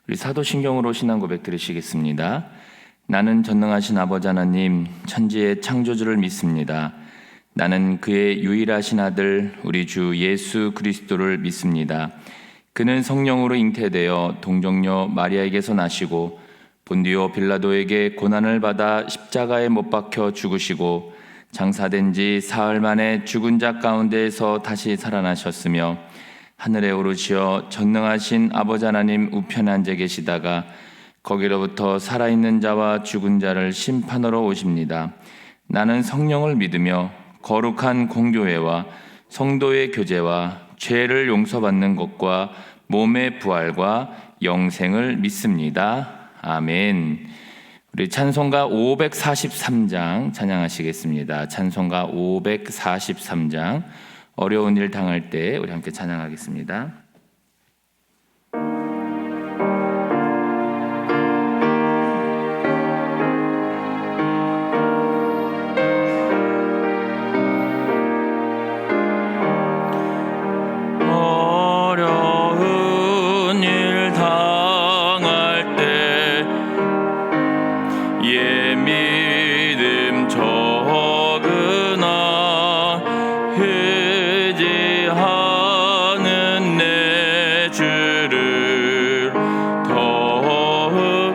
우리 사도신경으로 신앙 고백 드리시겠습니다. 나는 전능하신 아버지 하나님, 천지의 창조주를 믿습니다. 나는 그의 유일하신 아들 우리 주 예수 그리스도를 믿습니다. 그는 성령으로 잉태되어 동정녀 마리아에게서 나시고 본디오 빌라도에게 고난을 받아 십자가에 못 박혀 죽으시고 장사된 지 사흘 만에 죽은 자 가운데에서 다시 살아나셨으며 하늘에 오르시어 전능하신 아버지 하나님 우편에 앉아 계시다가 거기로부터 살아있는 자와 죽은 자를 심판하러 오십니다. 나는 성령을 믿으며 거룩한 공교회와 성도의 교제와 죄를 용서받는 것과 몸의 부활과 영생을 믿습니다. 아멘. 우리 찬송가 543장 찬양하시겠습니다. 찬송가 543장 어려운 일 당할 때 우리 함께 찬양하겠습니다. 어려운 일 당할 때 예 믿음 적으나 의지하는 내 주를 더욱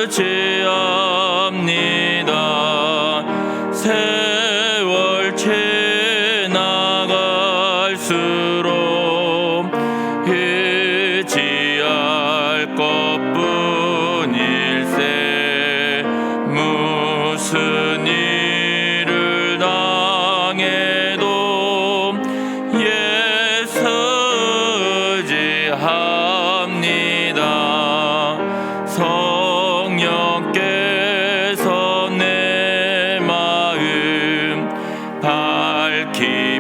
의지합니다. 세월 지나갈수록 의지할 것뿐일세. 무슨 일을 당해도 예수 의지합니다. 성령께서 내 마음 밝히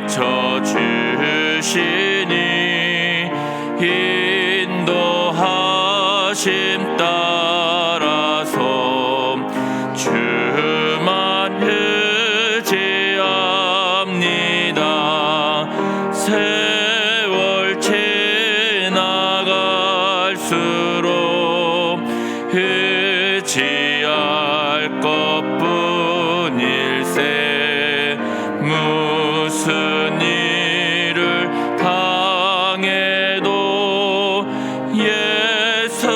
비춰주시니 인도하심 따라서 주만 의지합니다. 세월 지나갈수록 의지할 것뿐일세. 무슨 일을 당해도 예수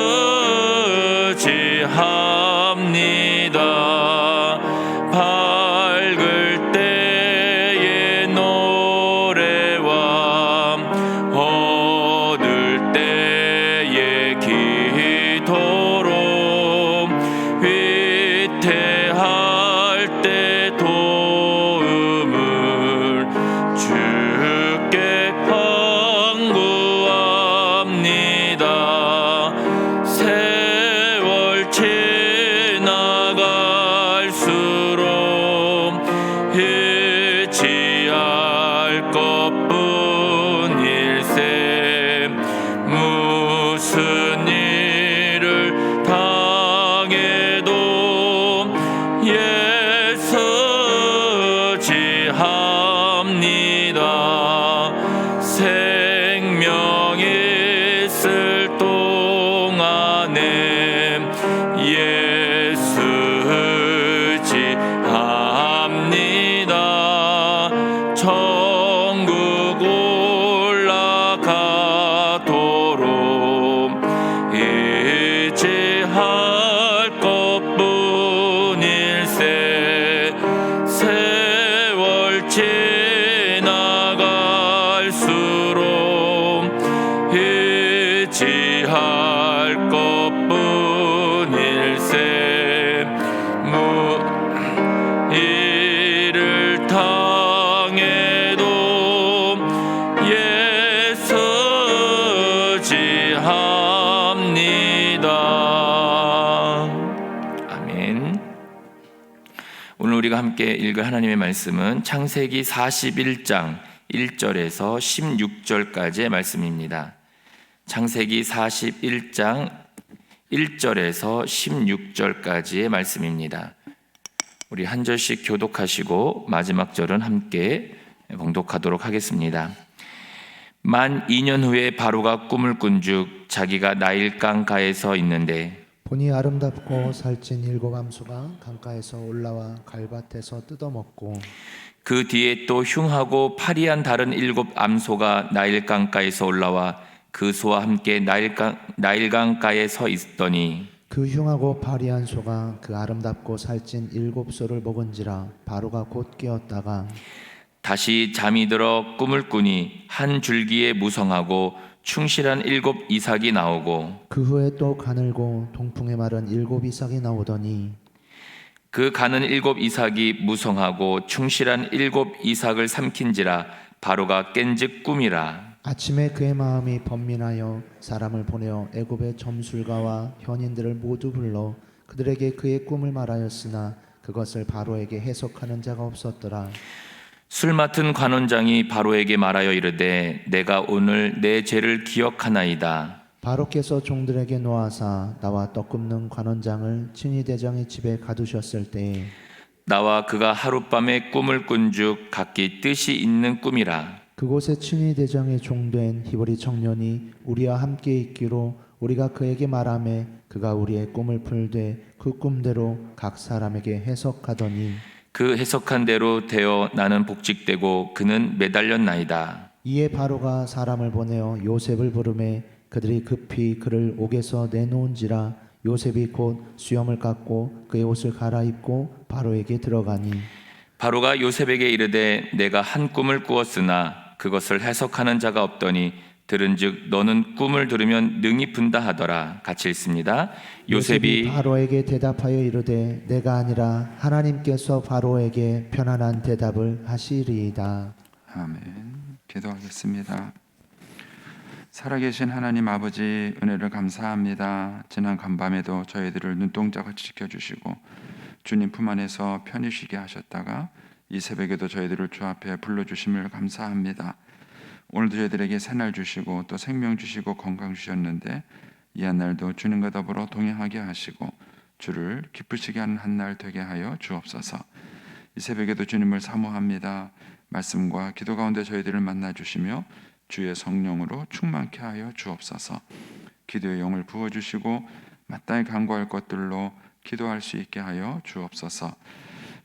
의지합니다. 밝을 때의 노래와 어두울 때의 기도로 위태할 때 도움을 주께 간구합니다. 세월 지나갈수록 의지할 것뿐일세. 무슨 일을 당해도 예수 의지합니다. 생명 있을 동안에 예수 의지합니다. 천국 올라가도록 의지할 것뿐일세. 세월 지나갈수록 의지할 것뿐일세. 일을 당해도 예수 의지합니다. 아멘. 오늘 우리가 함께 읽을 하나님의 말씀은 창세기 41장 1절에서 16절까지의 말씀입니다. 창세기 41장 1절에서 16절까지의 말씀입니다. 우리 한 절씩 교독하시고 마지막 절은 함께 봉독하도록 하겠습니다. 만 2년 후에 바로가 꿈을 꾼즉 자기가 나일 강가에 서 있는데 보니 아름답고 살찐 7암소가 강가에서 올라와 갈밭에서 뜯어먹고 그 뒤에 또 흉하고 파리한 다른 7암소가 나일 강가에서 올라와 그 소와 함께 나일 강가에 서 있더니 그 흉하고 파리한 소가 그 아름답고 살찐 7소를 먹은지라 바로가 곧 깨었다가 다시 잠이 들어 꿈을 꾸니 한 줄기에 무성하고 충실한 7 이삭이 나오고 그 후에 또 가늘고 동풍에 마른 7 이삭이 나오더니 그 가는 7 이삭이 무성하고 충실한 7 이삭을 삼킨지라 바로가 깬즉 꿈이라. 아침에 그의 마음이 번민하여 사람을 보내어 애굽의 점술가와 현인들을 모두 불러 그들에게 그의 꿈을 말하였으나 그것을 바로에게 해석하는 자가 없었더라. 술 맡은 관원장이 바로에게 말하여 이르되 내가 오늘 내 죄를 기억하나이다. 바로께서 종들에게 노하사 나와 떡 굽는 관원장을 친위 대장의 집에 가두셨을 때에 나와 그가 하룻밤에 꿈을 꾼즉 각기 뜻이 있는 꿈이라. 그곳에 친위 대장의 종된 히브리 청년이 우리와 함께 있기로 우리가 그에게 말하매 그가 우리의 꿈을 풀되 그 꿈대로 각 사람에게 해석하더니 그 해석한 대로 되어 나는 복직되고 그는 매달렸나이다. 이에 바로가 사람을 보내어 요셉을 부르매 그들이 급히 그를 옥에서 내놓은지라 요셉이 곧 수염을 깎고 그의 옷을 갈아입고 바로에게 들어가니 바로가 요셉에게 이르되 내가 한 꿈을 꾸었으나 그것을 해석하는 자가 없더니 들은즉 너는 꿈을 들으면 능히 푼다 하더라. 같이 읽습니다. 요셉이 바로에게 대답하여 이르되 내가 아니라 하나님께서 바로에게 편안한 대답을 하시리이다. 아멘. 기도하겠습니다. 살아계신 하나님 아버지, 은혜를 감사합니다. 지난 간밤에도 저희들을 눈동자같이 지켜주시고 주님 품 안에서 편히 쉬게 하셨다가 이 새벽에도 저희들을 주 앞에 불러주심을 감사합니다. 오늘도 저희들에게 새날 주시고 또 생명 주시고 건강 주셨는데 이 한날도 주님과 더불어 동행하게 하시고 주를 기쁘시게 하는 한날 되게 하여 주옵소서. 이 새벽에도 주님을 사모합니다. 말씀과 기도 가운데 저희들을 만나 주시며 주의 성령으로 충만케 하여 주옵소서. 기도의 영을 부어주시고 마땅히 간구할 것들로 기도할 수 있게 하여 주옵소서.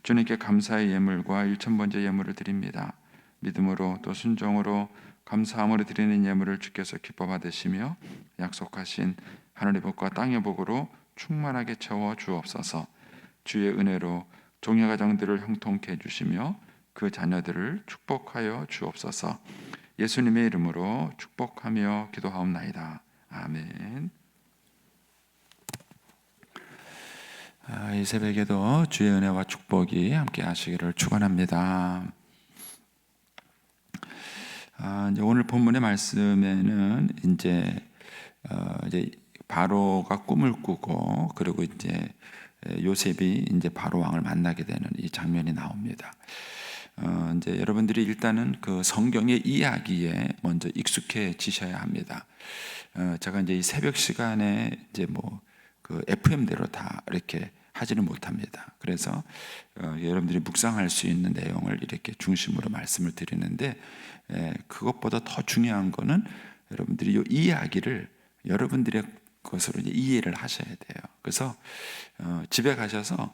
주님께 감사의 예물과 일천번째 예물을 드립니다. 믿음으로 또 순종으로 감사함으로 드리는 예물을 주께서 기뻐 받으시며 약속하신 하늘의 복과 땅의 복으로 충만하게 채워 주옵소서. 주의 은혜로 종의 가정들을 형통케 해주시며 그 자녀들을 축복하여 주옵소서. 예수님의 이름으로 축복하며 기도하옵나이다. 아멘. 이 새벽에도 주의 은혜와 축복이 함께 하시기를 축원합니다. 이제 오늘 본문의 말씀에는 이제 바로가 꿈을 꾸고 그리고 이제 요셉이 이제 바로 왕을 만나게 되는 이 장면이 나옵니다. 이제 여러분들이 일단은 그 성경의 이야기에 먼저 익숙해지셔야 합니다. 제가 이제 이 새벽 시간에 이제 그 FM대로 다 이렇게 하지는 못합니다. 그래서 여러분들이 묵상할 수 있는 내용을 이렇게 중심으로 말씀을 드리는데 그것보다 더 중요한 거는 여러분들이 이 이야기를 여러분들의 것으로 이제 이해를 하셔야 돼요. 그래서 집에 가셔서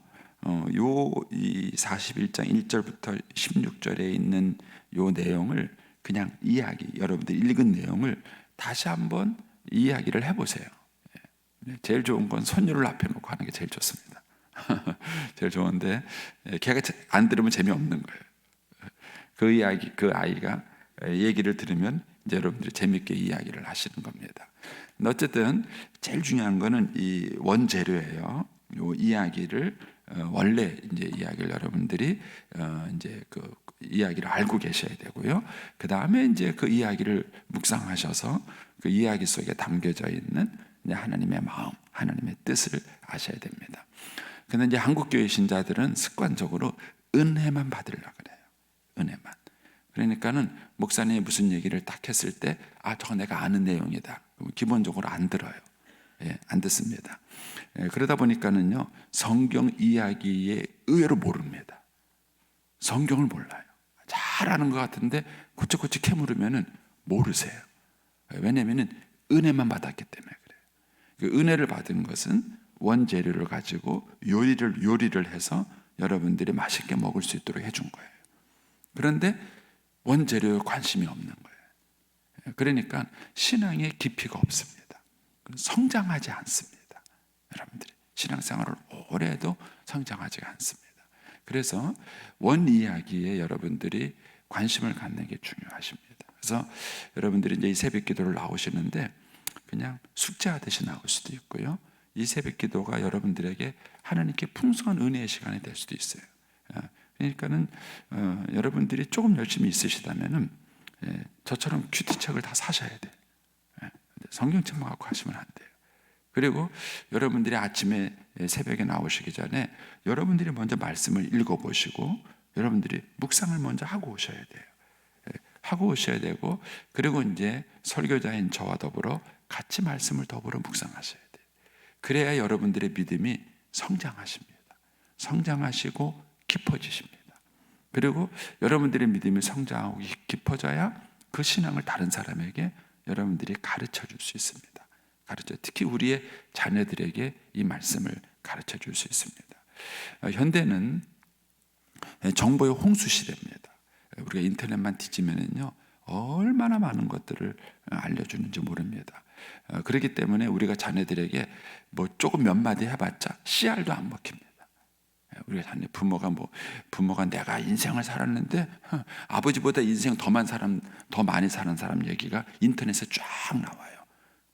이 41장 1절부터 16절에 있는 요 내용을 그냥 여러분들이 읽은 내용을 다시 한번 이야기를 해보세요. 제일 좋은 건 손녀를 앞에 놓고 하는 게 제일 좋습니다. 제일 좋은데 걔가 안 들으면 재미없는 거예요. 그 아이가 얘기를 들으면 이제 여러분들이 재밌게 이야기를 하시는 겁니다. 어쨌든 제일 중요한 거는 이 원재료예요. 요 이야기를 원래 이제 이야기를 여러분들이 이제 그 이야기를 알고 계셔야 되고요. 그 다음에 이제 그 이야기를 묵상하셔서 그 이야기 속에 담겨져 있는 하나님의 마음, 하나님의 뜻을 아셔야 됩니다. 근데 이제 한국교회 신자들은 습관적으로 은혜만 받으려고 그래요. 은혜만. 그러니까는 목사님이 무슨 얘기를 딱 했을 때, 저거 내가 아는 내용이다. 기본적으로 안 들어요. 안 듣습니다. 그러다 보니까는요, 성경 이야기에 의외로 모릅니다. 성경을 몰라요. 잘 아는 것 같은데, 고치고치 캐물으면은 모르세요. 왜냐하면 은혜만 받았기 때문에 그래요. 그 은혜를 받은 것은 원재료를 가지고 요리를 해서 여러분들이 맛있게 먹을 수 있도록 해준 거예요. 그런데 원재료에 관심이 없는 거예요. 그러니까 신앙에 깊이가 없습니다. 성장하지 않습니다. 여러분들이 신앙생활을 오래 해도 성장하지 않습니다. 그래서 원 이야기에 여러분들이 관심을 갖는 게 중요하십니다. 그래서 여러분들이 이제 이 새벽 기도를 나오시는데 그냥 숙제하듯이 나올 수도 있고요. 이 새벽 기도가 여러분들에게 하나님께 풍성한 은혜의 시간이 될 수도 있어요. 그러니까는 여러분들이 조금 열심히 있으시다면은 저처럼 큐티책을 다 사셔야 돼요. 성경책만 갖고 하시면 안 돼요. 그리고 여러분들이 아침에 새벽에 나오시기 전에 여러분들이 먼저 말씀을 읽어보시고 여러분들이 묵상을 먼저 하고 오셔야 돼요. 하고 오셔야 되고 그리고 이제 설교자인 저와 더불어 같이 말씀을 더불어 묵상하셔야 돼요. 그래야 여러분들의 믿음이 성장하십니다. 성장하시고 깊어지십니다. 그리고 여러분들의 믿음이 성장하고 깊어져야 그 신앙을 다른 사람에게 여러분들이 가르쳐 줄 수 있습니다. 특히 우리의 자녀들에게 이 말씀을 가르쳐 줄 수 있습니다. 현대는 정보의 홍수 시대입니다. 우리가 인터넷만 뒤지면은요 얼마나 많은 것들을 알려주는지 모릅니다. 그렇기 때문에 우리가 자녀들에게 뭐 조금 몇 마디 해봤자 씨알도 안 먹힙니다. 우리가 자녀 부모가 내가 인생을 살았는데 아버지보다 인생 더 많이 사는 사람 얘기가 인터넷에 쫙 나와요.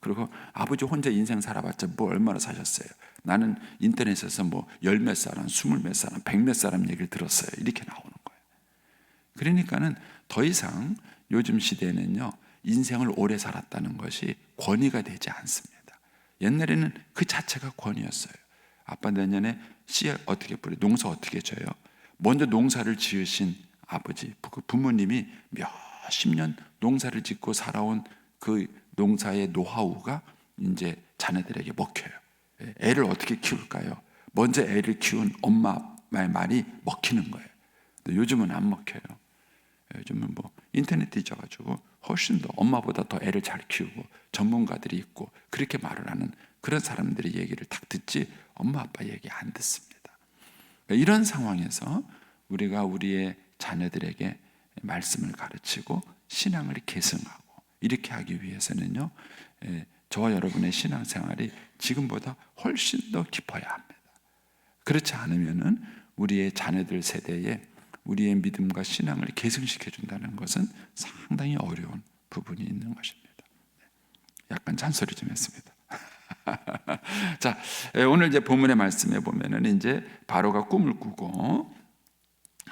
그리고 아버지 혼자 인생 살아봤자 뭐 얼마나 사셨어요? 나는 인터넷에서 뭐 열 몇 사람, 스물 몇 사람, 백 몇 사람 얘기를 들었어요. 이렇게 나오는 거예요. 그러니까는 더 이상 요즘 시대에는요 인생을 오래 살았다는 것이 권위가 되지 않습니다. 옛날에는 그 자체가 권위였어요. 아빠 내년에 씨알 어떻게 뿌려? 농사 어떻게 져요? 먼저 농사를 지으신 아버지, 부모님이 몇십 년 농사를 짓고 살아온 그 농사의 노하우가 이제 자녀들에게 먹혀요. 애를 어떻게 키울까요? 먼저 애를 키운 엄마의 말이 먹히는 거예요. 근데 요즘은 안 먹혀요. 요즘은 뭐 인터넷 뒤져가지고 훨씬 더 엄마보다 더 애를 잘 키우고 전문가들이 있고 그렇게 말을 하는 그런 사람들의 얘기를 딱 듣지 엄마 아빠 얘기 안 듣습니다. 이런 상황에서 우리가 우리의 자녀들에게 말씀을 가르치고 신앙을 계승하고 이렇게 하기 위해서는요 저와 여러분의 신앙생활이 지금보다 훨씬 더 깊어야 합니다. 그렇지 않으면은 우리의 자녀들 세대에 우리의 믿음과 신앙을 계승시켜 준다는 것은 상당히 어려운 부분이 있는 것입니다. 약간 잔소리 좀 했습니다. 자, 오늘 이제 본문의 말씀에 보면은 이제 바로가 꿈을 꾸고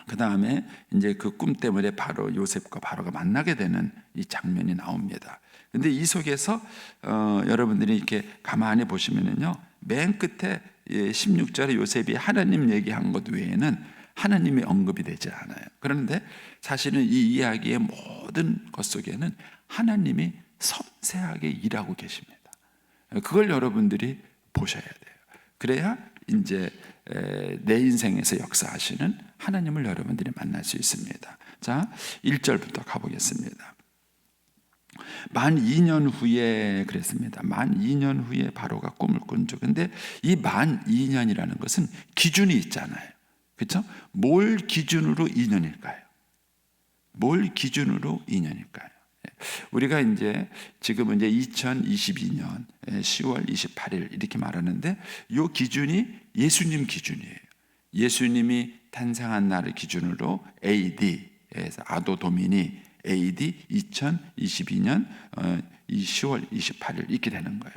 그 다음에 이제 그 꿈 때문에 바로 요셉과 바로가 만나게 되는 이 장면이 나옵니다. 근데 이 속에서 여러분들이 이렇게 가만히 보시면은요 맨 끝에 16절에 요셉이 하나님 얘기한 것 외에는 하나님이 언급이 되지 않아요. 그런데 사실은 이 이야기의 모든 것 속에는 하나님이 섬세하게 일하고 계십니다. 그걸 여러분들이 보셔야 돼요. 그래야 이제 내 인생에서 역사하시는 하나님을 여러분들이 만날 수 있습니다. 자, 1절부터 가보겠습니다. 만 2년 후에 그랬습니다. 만 2년 후에 바로가 꿈을 꾼죠. 근데 이 만 2년이라는 것은 기준이 있잖아요. 그렇죠? 뭘 기준으로 2년일까요? 뭘 기준으로 2년일까요? 우리가 이제 지금은 이제 2022년 10월 28일 이렇게 말하는데 이 기준이 예수님 기준이에요. 예수님이 탄생한 날을 기준으로 AD에서 아도 도미니 AD 2022년 10월 28일 이렇게 되는 거예요.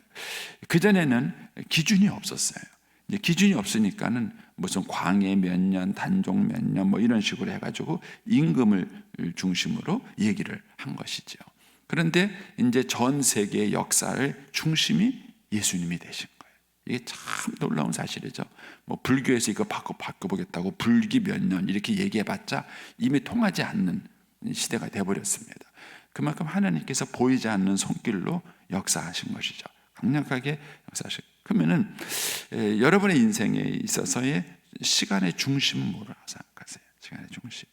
그전에는 기준이 없었어요. 이제 기준이 없으니까는 무슨 광해 몇 년, 단종 몇 년 뭐 이런 식으로 해가지고 임금을 중심으로 얘기를 한 것이죠. 그런데 이제 전 세계의 역사의 중심이 예수님이 되신 거예요. 이게 참 놀라운 사실이죠. 뭐 불교에서 이거 바꿔보겠다고 불기 몇 년 이렇게 얘기해봤자 이미 통하지 않는 시대가 되어버렸습니다. 그만큼 하나님께서 보이지 않는 손길로 역사하신 것이죠. 강력하게 역사하신. 그러면은 여러분의 인생에 있어서의 시간의 중심은 뭐라고 생각하세요? 시간의 중심.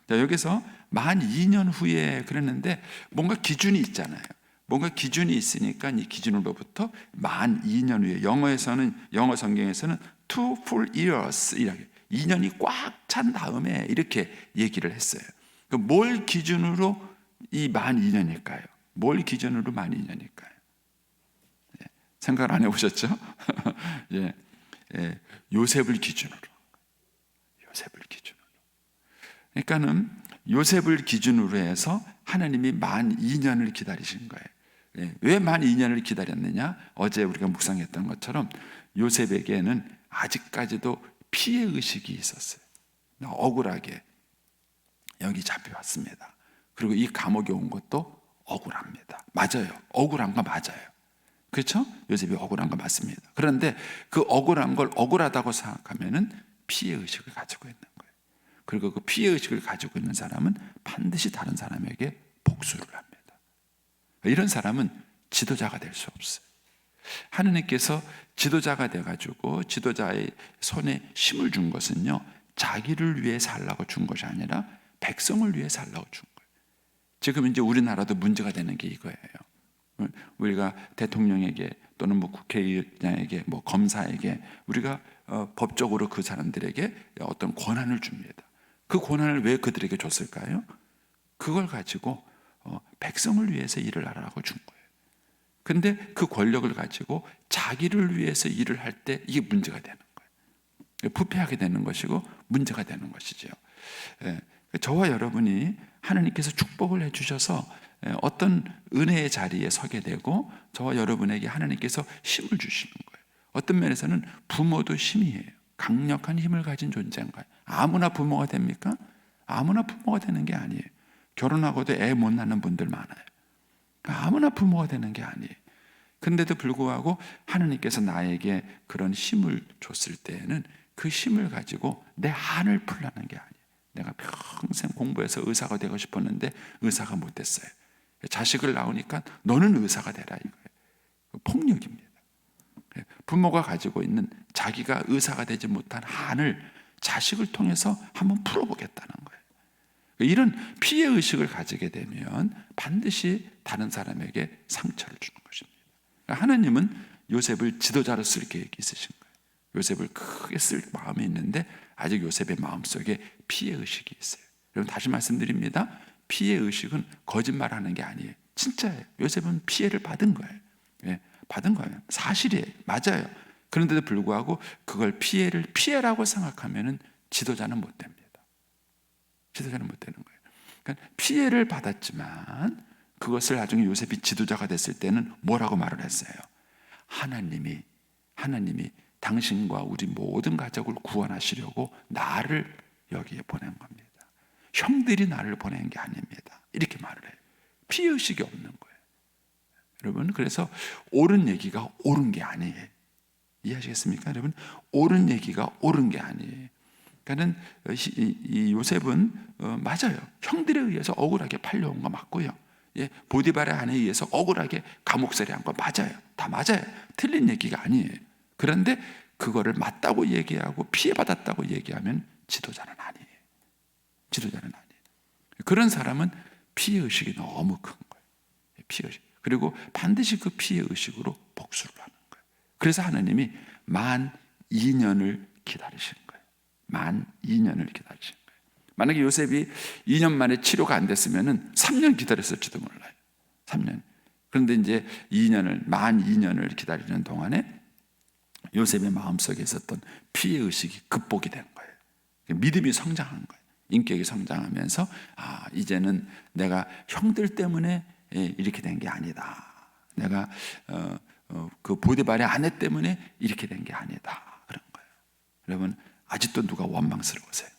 자, 여기서 만 2년 후에 그랬는데 뭔가 기준이 있잖아요. 뭔가 기준이 있으니까 이 기준으로부터 만 2년 후에 영어 성경에서는 2 full years 이렇게 2년이 꽉 찬 다음에 이렇게 얘기를 했어요. 뭘 기준으로 이 만 2년일까요? 뭘 기준으로 만 2년일까요? 생각을 안 해보셨죠? 예, 요셉을 기준으로. 그러니까는 요셉을 기준으로 해서 하나님이 만 2년을 기다리신 거예요. 왜 만 2년을 기다렸느냐? 어제 우리가 묵상했던 것처럼 요셉에게는 아직까지도 피해 의식이 있었어요. 억울하게 여기 잡혀왔습니다. 그리고 이 감옥에 온 것도 억울합니다. 맞아요. 억울한 거 맞아요. 그렇죠? 요셉이 억울한 거 맞습니다. 그런데 그 억울한 걸 억울하다고 생각하면은 피해 의식을 가지고 있는 거예요. 그리고 그 피해 의식을 가지고 있는 사람은 반드시 다른 사람에게 복수를 합니다. 이런 사람은 지도자가 될 수 없어요. 하느님께서 지도자가 돼가지고 지도자의 손에 힘을 준 것은요, 자기를 위해 살라고 준 것이 아니라 백성을 위해 살라고 준 거예요. 지금 이제 우리나라도 문제가 되는 게 이거예요. 우리가 대통령에게 또는 뭐 국회의장에게 뭐 검사에게 우리가 법적으로 그 사람들에게 어떤 권한을 줍니다. 그 권한을 왜 그들에게 줬을까요? 그걸 가지고 백성을 위해서 일을 하라고 준 거예요. 근데 그 권력을 가지고 자기를 위해서 일을 할 때 이게 문제가 되는 거예요. 부패하게 되는 것이고 문제가 되는 것이죠. 저와 여러분이 하나님께서 축복을 해주셔서 어떤 은혜의 자리에 서게 되고 저와 여러분에게 하나님께서 힘을 주시는 거예요. 어떤 면에서는 부모도 힘이에요. 강력한 힘을 가진 존재인 거예요. 아무나 부모가 됩니까? 아무나 부모가 되는 게 아니에요. 결혼하고도 애 못 낳는 분들 많아요. 아무나 부모가 되는 게 아니에요. 근데도 불구하고 하나님께서 나에게 그런 힘을 줬을 때에는 그 힘을 가지고 내 한을 풀라는 게 아니에요. 내가 평생 공부해서 의사가 되고 싶었는데 의사가 못 됐어요. 자식을 낳으니까 너는 의사가 되라 이거예요. 폭력입니다. 부모가 가지고 있는 자기가 의사가 되지 못한 한을 자식을 통해서 한번 풀어보겠다는 거예요. 이런 피해 의식을 가지게 되면 반드시 다른 사람에게 상처를 주는 것입니다. 하나님은 요셉을 지도자로 쓸 계획이 있으신 거예요. 요셉을 크게 쓸 마음이 있는데 아직 요셉의 마음속에 피해 의식이 있어요. 여러분 다시 말씀드립니다. 피해 의식은 거짓말하는 게 아니에요. 진짜예요. 요셉은 피해를 받은 거예요. 받은 거예요. 사실이에요. 맞아요. 그런데도 불구하고 그걸 피해라고 생각하면은 지도자는 못 됩니다. 지도자는 못 되는 거예요. 그러니까 피해를 받았지만 그것을 나중에 요셉이 지도자가 됐을 때는 뭐라고 말을 했어요? 하나님이 당신과 우리 모든 가족을 구원하시려고 나를 여기에 보낸 겁니다. 형들이 나를 보낸 게 아닙니다. 이렇게 말을 해요. 피해의식이 없는 거예요. 여러분, 그래서 옳은 얘기가 옳은 게 아니에요. 이해하시겠습니까? 여러분, 옳은 얘기가 옳은 게 아니에요. 그러니까는 이 요셉은 맞아요. 형들에 의해서 억울하게 팔려온 거 맞고요. 보디발의 아내에 의해서 억울하게 감옥살이 한 거 맞아요. 다 맞아요. 틀린 얘기가 아니에요. 그런데 그거를 맞다고 얘기하고 피해받았다고 얘기하면 지도자는 아니에요. 지도자는 아니에요. 그런 사람은 피해의식이 너무 큰 거예요. 피해의식. 그리고 반드시 그 피해의식으로 복수를 하는 거예요. 그래서 하나님이 만 2년을 기다리신 거예요. 만 2년을 기다리신 거예요. 만약에 요셉이 2년 만에 치료가 안 됐으면 3년 기다렸을지도 몰라요. 3년. 그런데 이제 만 2년을 기다리는 동안에 요셉의 마음속에 있었던 피해의식이 극복이 된 거예요. 믿음이 성장한 거예요. 인격이 성장하면서 이제는 내가 형들 때문에 이렇게 된 게 아니다. 내가 그 보디발의 아내 때문에 이렇게 된 게 아니다. 그런 거예요. 여러분, 아직도 누가 원망스러우세요?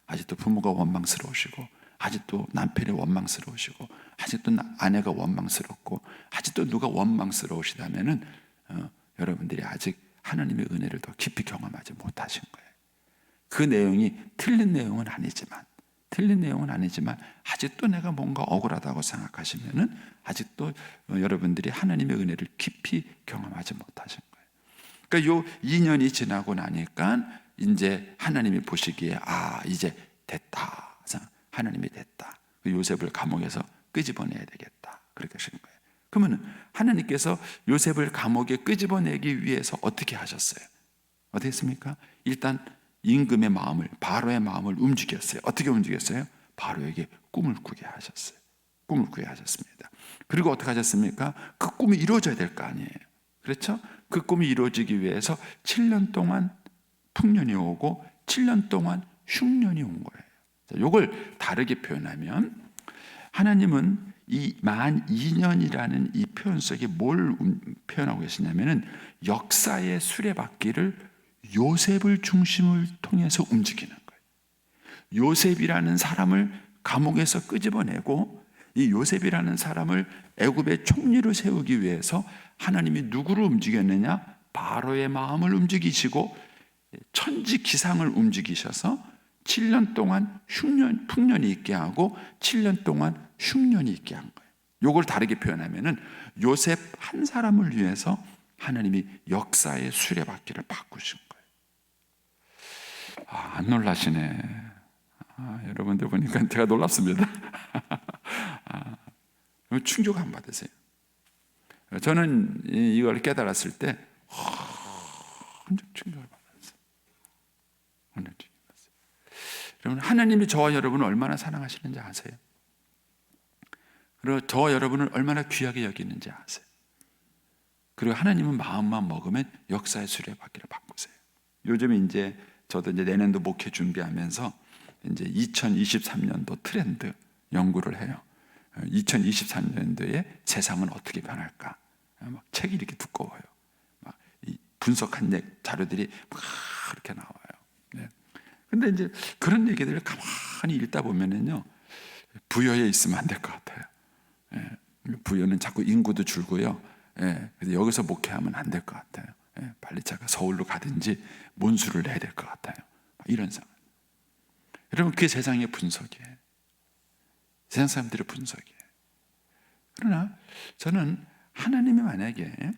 아직도 부모가 원망스러우시고, 아직도 남편이 원망스러우시고, 아직도 아내가 원망스럽고, 아직도 누가 원망스러우시다면은 여러분들이 아직 하나님의 은혜를 더 깊이 경험하지 못하신 거예요. 그 내용이 틀린 내용은 아니지만 아직도 내가 뭔가 억울하다고 생각하시면은 아직도 여러분들이 하나님의 은혜를 깊이 경험하지 못하신 거예요. 그러니까 요 2년이 지나고 나니까 이제 하나님이 보시기에 이제 됐다. 하나님이 됐다. 그 요셉을 감옥에서 끄집어내야 되겠다. 그렇게 하신 거예요. 그러면 하나님께서 요셉을 감옥에 끄집어내기 위해서 어떻게 하셨어요? 어떻게 했습니까? 일단 임금의 마음을, 바로의 마음을 움직였어요. 어떻게 움직였어요? 바로에게 꿈을 꾸게 하셨어요. 꿈을 꾸게 하셨습니다. 그리고 어떻게 하셨습니까? 그 꿈이 이루어져야 될 거 아니에요. 그렇죠? 그 꿈이 이루어지기 위해서 7년 동안 풍년이 오고 7년 동안 흉년이 온 거예요. 자, 이걸 다르게 표현하면 하나님은 이 만 2년이라는 이 표현 속에 뭘 표현하고 계시냐면은 역사의 수레바퀴를 요셉을 중심을 통해서 움직이는 거예요. 요셉이라는 사람을 감옥에서 끄집어내고 이 요셉이라는 사람을 애굽의 총리로 세우기 위해서 하나님이 누구를 움직였느냐? 바로의 마음을 움직이시고 천지 기상을 움직이셔서 7년 동안 풍년이 있게 하고 7년 동안 흉년이 있게 한 거예요. 이걸 다르게 표현하면은 요셉 한 사람을 위해서 하나님이 역사의 수레바퀴를 바꾸신 거예요. 안 놀라시네. 여러분들 보니까 제가 놀랍습니다. 충격 안 받으세요? 저는 이걸 깨달았을 때 완전 충격을 받았어요. 완전 충격을 받았어요. 여러분, 하나님이 저와 여러분을 얼마나 사랑하시는지 아세요? 그리고 저와 여러분을 얼마나 귀하게 여기는지 아세요? 그리고 하나님은 마음만 먹으면 역사의 수레바퀴를 바꾸세요. 요즘에 이제 저도 이제 내년도 목회 준비하면서 이제 2023년도 트렌드 연구를 해요. 2023년도에 세상은 어떻게 변할까? 막 책이 이렇게 두꺼워요. 막 이 분석한 자료들이 막 이렇게 나와요. 네. 근데 이제 그런 얘기들을 가만히 읽다 보면은요, 부여에 있으면 안 될 것 같아요. 예. 부여는 자꾸 인구도 줄고요. 예. 그래서 여기서 목회하면 안 될 것 같아요. 예. 빨리 제가 서울로 가든지 문수를 내야 될 것 같아요. 이런 상황. 여러분, 그게 세상의 분석이에요. 세상 사람들의 분석이에요. 그러나 저는 하나님이 만약에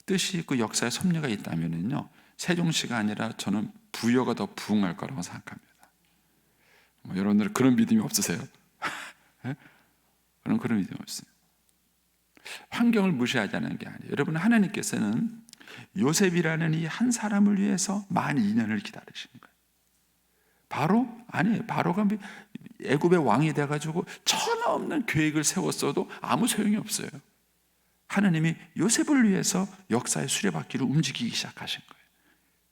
뜻이 있고 역사의 섭리가 있다면요, 세종시가 아니라 저는 부여가 더 부흥할 거라고 생각합니다. 여러분들 그런 믿음이 없으세요? 그런 믿음이 없어요. 환경을 무시하자는 게 아니에요. 여러분, 하나님께서는 요셉이라는 이 한 사람을 위해서 만 2년을 기다리신 거예요. 바로 아니에요. 바로가 애굽의 왕이 돼가지고 천하 없는 계획을 세웠어도 아무 소용이 없어요. 하나님이 요셉을 위해서 역사의 수레바퀴를 움직이기 시작하신 거예요.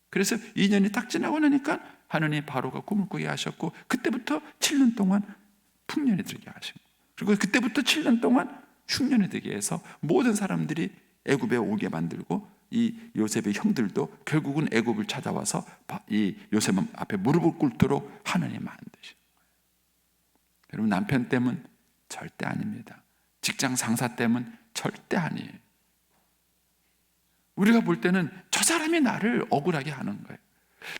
그래서 2년이 딱 지나고 나니까 하나님이 바로가 꿈을 꾸게 하셨고, 그때부터 7년 동안 풍년이 들게 하신 거예요. 그리고 그때부터 7년 동안 흉년이 되게 해서 모든 사람들이 애굽에 오게 만들고, 이 요셉의 형들도 결국은 애굽을 찾아와서 이 요셉 앞에 무릎을 꿇도록 하나님 만드신 거예요. 여러분, 남편 때문 절대 아닙니다. 직장 상사 때문 절대 아니에요. 우리가 볼 때는 저 사람이 나를 억울하게 하는 거예요.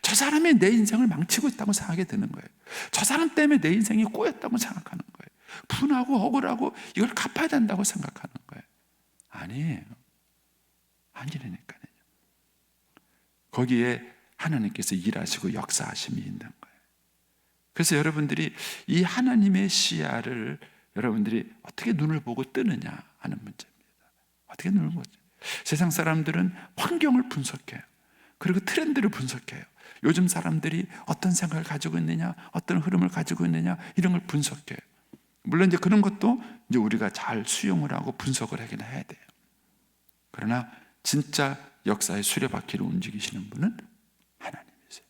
저 사람이 내 인생을 망치고 있다고 생각하게 되는 거예요. 저 사람 때문에 내 인생이 꼬였다고 생각하는 거예요. 분하고 억울하고 이걸 갚아야 된다고 생각하는 거예요. 아니에요. 아니라니까요. 거기에 하나님께서 일하시고 역사하심이 있는 거예요. 그래서 여러분들이 이 하나님의 시야를 여러분들이 어떻게 눈을 보고 뜨느냐 하는 문제입니다. 어떻게 눈을 보죠? 세상 사람들은 환경을 분석해요. 그리고 트렌드를 분석해요. 요즘 사람들이 어떤 생각을 가지고 있느냐, 어떤 흐름을 가지고 있느냐, 이런 걸 분석해요. 물론 이제 그런 것도 이제 우리가 잘 수용을 하고 분석을 하긴 해야 돼요. 그러나 진짜 역사의 수레바퀴를 움직이시는 분은 하나님이세요.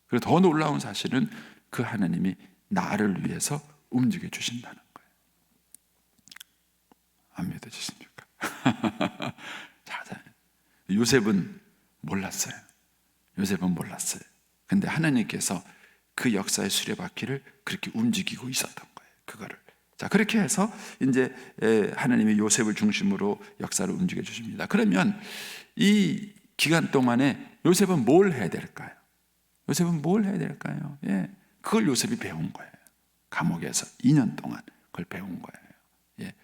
그리고 더 놀라운 사실은 그 하나님이 나를 위해서 움직여 주신다는 거예요. 안 믿어지십니까? 자, 요셉은 몰랐어요. 요셉은 몰랐어요. 근데 하나님께서 그 역사의 수레바퀴를 그렇게 움직이고 있었던 거예요. 그거를. 자, 그렇게 해서 이제 하나님이 요셉을 중심으로 역사를 움직여 주십니다. 그러면 이 기간 동안에 요셉은 뭘 해야 될까요? 요셉은 뭘 해야 될까요? 예, 그걸 요셉이 배운 거예요. 감옥에서 2년 동안 그걸 배운 거예요. 예,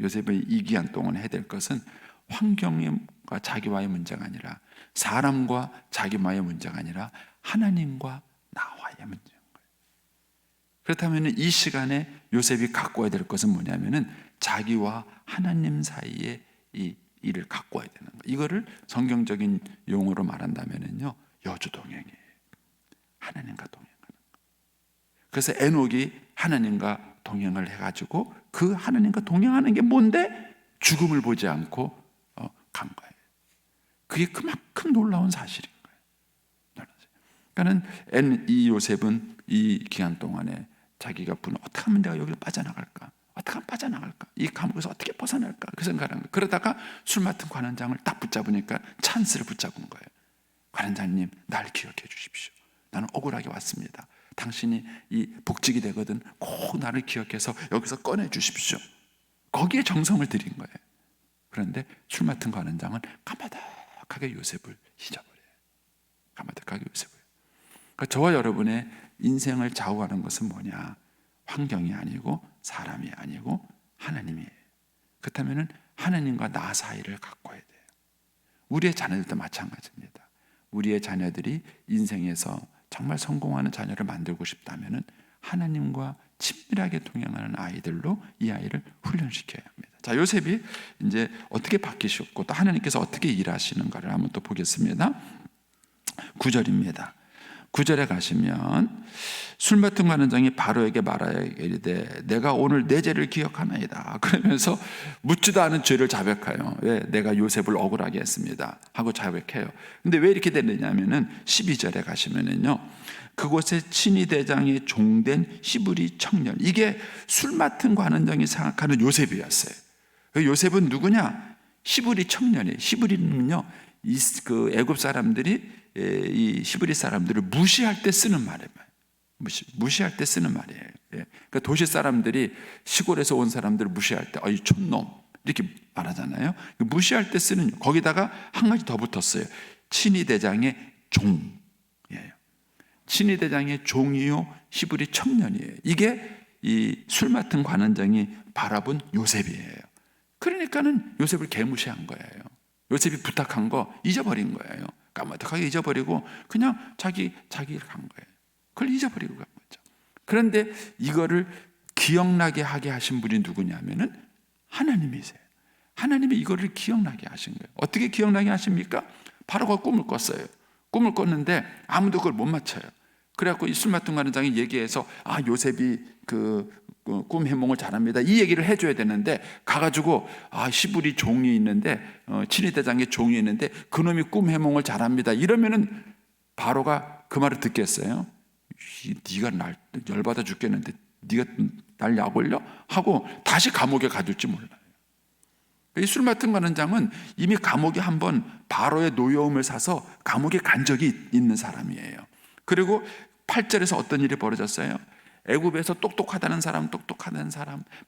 요셉이 이 기간 동안 해야 될 것은 환경과 자기와의 문제가 아니라, 사람과 자기와의 문제가 아니라 하나님과 나와의 문제인 거예요. 그렇다면 이 시간에 요셉이 갖고 와야 될 것은 뭐냐면은 자기와 하나님 사이에 이 일을 갖고 와야 되는 거예요. 이거를 성경적인 용어로 말한다면은요, 여주동행이에요. 하나님과 동행하는 거예요. 그래서 에녹이 하나님과 동행을 해가지고 그 하나님과 동행하는 게 뭔데? 죽음을 보지 않고 간 거예요. 그게 그만큼 놀라운 사실인 거예요. 그러니까는 이 요셉은 이 기간 동안에 자기가 어떻게 하면 내가 여기를 빠져나갈까? 어떻게 하면 빠져나갈까? 이 감옥에서 어떻게 벗어날까? 그 생각을 한 거예요. 그러다가 술 맡은 관원장을 딱 붙잡으니까 찬스를 붙잡은 거예요. 관원장님, 날 기억해 주십시오. 나는 억울하게 왔습니다. 당신이 이 복직이 되거든 꼭 나를 기억해서 여기서 꺼내 주십시오. 거기에 정성을 들인 거예요. 그런데 술 맡은 관원장은 까마득하게 요셉을 잊어버려요. 까마득하게 요셉을. 그러니까 저와 여러분의 인생을 좌우하는 것은 뭐냐? 환경이 아니고 사람이 아니고 하나님이에요. 그렇다면 하나님과 나 사이를 가꿔야 돼요. 우리의 자녀들도 마찬가지입니다. 우리의 자녀들이 인생에서 정말 성공하는 자녀를 만들고 싶다면 하나님과 친밀하게 동행하는 아이들로 이 아이를 훈련시켜야 합니다. 자, 요셉이 이제 어떻게 바뀌셨고 또 하나님께서 어떻게 일하시는가를 한번 또 보겠습니다. 9절입니다. 9절에 가시면 술 맡은 관원장이 바로에게 말하여 이르되 내가 오늘 내 죄를 기억하나이다. 그러면서 묻지도 않은 죄를 자백해요. 왜? 내가 요셉을 억울하게 했습니다 하고 자백해요. 근데 왜 이렇게 됐느냐면은 12절에 가시면은요, 그곳에 친위대장의 종된 시브리 청년, 이게 술 맡은 관원장이 생각하는 요셉이었어요. 요셉은 누구냐? 시브리 청년이에요. 시브리는요, 그 애굽 사람들이 이 시브리 사람들을 무시할 때 쓰는 말이에요. 무시할 때 쓰는 말이에요. 그러니까 도시 사람들이 시골에서 온 사람들을 무시할 때, 이 촌놈 이렇게 말하잖아요. 무시할 때 쓰는, 거기다가 한 가지 더 붙었어요. 친위대장의 종이에요. 친위대장의 종이요 시브리 청년이에요. 이게 이 술 맡은 관원장이 바라본 요셉이에요. 그러니까는 요셉을 개무시한 거예요. 요셉이 부탁한 거 잊어버린 거예요. 까마득하게 잊어버리고 그냥 자기 일 간 거예요. 그걸 잊어버리고 간 거죠. 그런데 이거를 기억나게 하게 하신 분이 누구냐면은 하나님이세요. 하나님이 이거를 기억나게 하신 거예요. 어떻게 기억나게 하십니까? 바로가 꿈을 꿨어요. 꿈을 꿨는데 아무도 그걸 못 맞춰요. 그래갖고 이 술 맡은 관원장이 얘기해서 요셉이 꿈 해몽을 잘합니다, 이 얘기를 해줘야 되는데 가가지고 시브리 종이 있는데 친위대장의 종이 있는데 그놈이 꿈 해몽을 잘합니다 이러면은 바로가 그 말을 듣겠어요? 네가 날 열받아 죽겠는데 네가 날 약 올려? 하고 다시 감옥에 가둘지 몰라요. 이 술 맡은 관원장은 이미 감옥에 한번 바로의 노여움을 사서 감옥에 간 적이 있는 사람이에요. 그리고 8절에서 어떤 일이 벌어졌어요? 애굽에서 똑똑하다는 사람,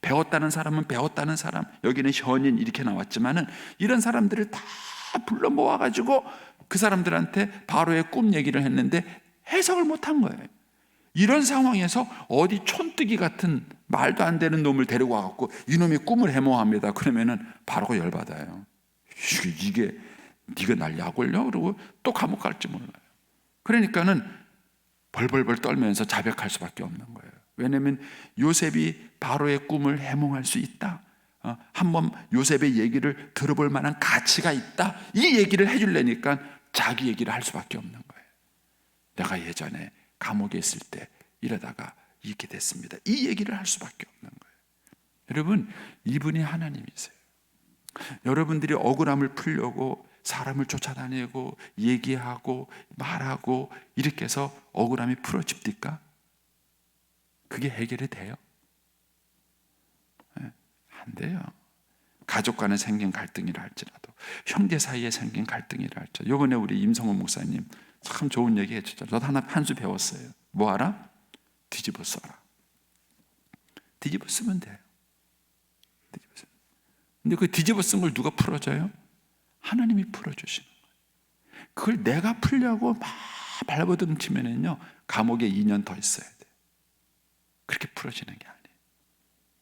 배웠다는 사람은 배웠다는 사람, 여기는 현인 이렇게 나왔지만은 이런 사람들을 다 불러 모아가지고 그 사람들한테 바로의 꿈 얘기를 했는데 해석을 못한 거예요. 이런 상황에서 어디 촌뜨기 같은 말도 안 되는 놈을 데리고 와갖고 이놈이 꿈을 해몽합니다. 그러면은 바로가 열받아요. 이게 네가 날 약 올려? 그러고 또 감옥 갈지 몰라요. 그러니까는 벌벌벌 떨면서 자백할 수밖에 없는 거예요. 왜냐하면 요셉이 바로의 꿈을 해몽할 수 있다, 한번 요셉의 얘기를 들어볼 만한 가치가 있다, 이 얘기를 해주려니까 자기 얘기를 할 수밖에 없는 거예요. 내가 예전에 감옥에 있을 때 이러다가 이렇게 됐습니다, 이 얘기를 할 수밖에 없는 거예요. 여러분, 이분이 하나님이세요. 여러분들이 억울함을 풀려고 사람을 쫓아다니고 얘기하고 말하고 이렇게 해서 억울함이 풀어집니까? 그게 해결이 돼요? 안 돼요. 가족 간에 생긴 갈등이라 할지라도, 형제 사이에 생긴 갈등이라 할지라도. 이번에 우리 임성훈 목사님 참 좋은 얘기 해주죠. 저도 한 수 배웠어요. 뭐 알아? 뒤집어 써라. 뒤집어 쓰면 돼요. 뒤집어 쓰면. 근데 그 뒤집어 쓴 걸 누가 풀어줘요? 하나님이 풀어주시는 거예요. 그걸 내가 풀려고 막 발버둥 치면은요, 감옥에 2년 더 있어야 돼요. 그렇게 풀어지는 게 아니에요.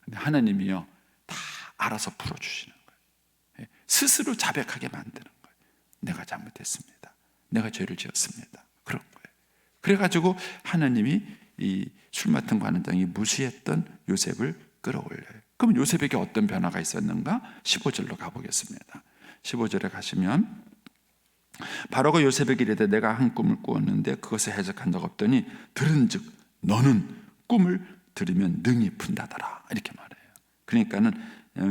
근데 하나님이요, 다 알아서 풀어주시는 거예요. 스스로 자백하게 만드는 거예요. 내가 잘못했습니다, 내가 죄를 지었습니다, 그런 거예요. 그래가지고 하나님이 이 술 맡은 관원장이 무시했던 요셉을 끌어올려요. 그럼 요셉에게 어떤 변화가 있었는가? 15절로 가보겠습니다. 15절에 가시면 바로가 요셉에게 이르되 내가 한 꿈을 꾸었는데 그것을 해석한 적 없더니 들은즉 너는 꿈을 들으면 능히 푼다더라 이렇게 말해요. 그러니까는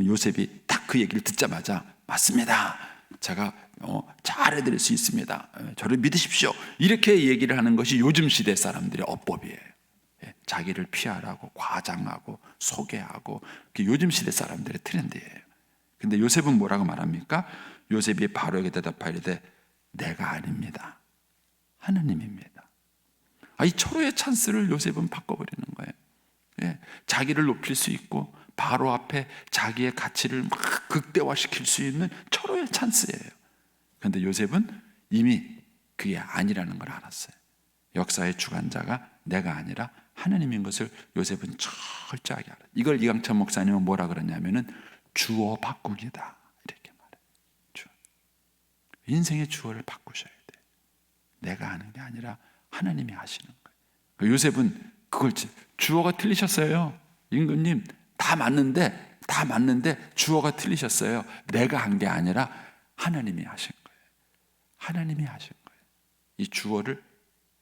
요셉이 딱 그 얘기를 듣자마자 맞습니다. 제가 잘 해드릴 수 있습니다. 저를 믿으십시오. 이렇게 얘기를 하는 것이 요즘 시대 사람들의 어법이에요. 자기를 피하라고 과장하고 소개하고 그게 요즘 시대 사람들의 트렌드예요. 근데 요셉은 뭐라고 말합니까? 요셉이 바로에게 대답하이르되 내가 아닙니다. 하느님입니다. 이 철호의 찬스를 요셉은 바꿔버리는 거예요. 자기를 높일 수 있고 바로 앞에 자기의 가치를 막 극대화시킬 수 있는 철호의 찬스예요. 그런데 요셉은 이미 그게 아니라는 걸 알았어요. 역사의 주관자가 내가 아니라 하느님인 것을 요셉은 철저하게 알아요. 이걸 이강찬 목사님은 뭐라 그러냐면은 주어 바꾸기다 이렇게 말해요. 인생의 주어를 바꾸셔야 돼요. 내가 하는 게 아니라 하나님이 하시는 거예요. 요셉은 그걸 주어가 틀리셨어요. 임금님 다 맞는데 주어가 틀리셨어요. 내가 한 게 아니라 하나님이 하신 거예요. 하나님이 하신 거예요. 이 주어를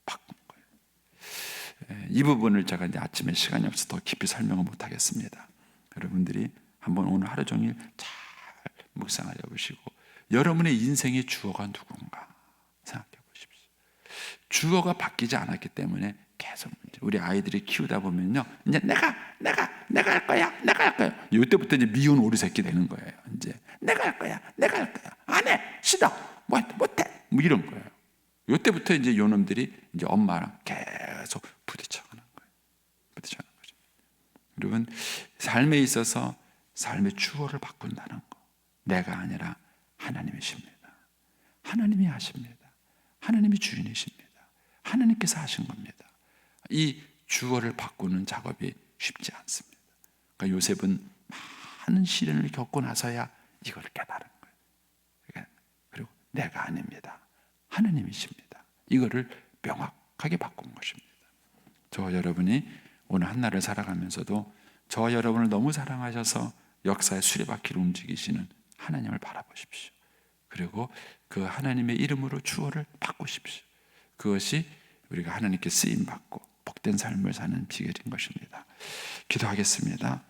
바꾼 거예요. 이 부분을 제가 이제 아침에 시간이 없어서 더 깊이 설명을 못 하겠습니다. 여러분들이 한번 오늘 하루 종일 잘 묵상을 해보시고 여러분의 인생의 주어가 누군가 생각해 보십시오. 주어가 바뀌지 않았기 때문에 계속 우리 아이들이 키우다 보면요, 이제 내가 할 거야. 이때부터 이제 미운 오리 새끼 되는 거예요. 이제 내가 할 거야. 안 해, 싫어, 못해, 뭐 이런 거예요. 이때부터 이제 요놈들이 이제 엄마랑 계속 부딪혀가는 거예요. 부딪혀가는 거죠. 여러분, 삶에 있어서 삶의 주어를 바꾼다는 거, 내가 아니라 하나님이십니다. 하나님이 하십니다. 하나님이 주인이십니다. 하나님께서 하신 겁니다. 이 주어를 바꾸는 작업이 쉽지 않습니다. 그러니까 요셉은 많은 시련을 겪고 나서야 이걸 깨달은 거예요. 그리고 내가 아닙니다. 하나님이십니다. 이거를 명확하게 바꾼 것입니다. 저와 여러분이 오늘 한 날을 살아가면서도 저와 여러분을 너무 사랑하셔서 역사의 수레바퀴를 움직이시는 하나님을 바라보십시오. 그리고 그 하나님의 이름으로 주어를 바꾸십시오. 그것이 우리가 하나님께 쓰임받고 복된 삶을 사는 비결인 것입니다. 기도하겠습니다.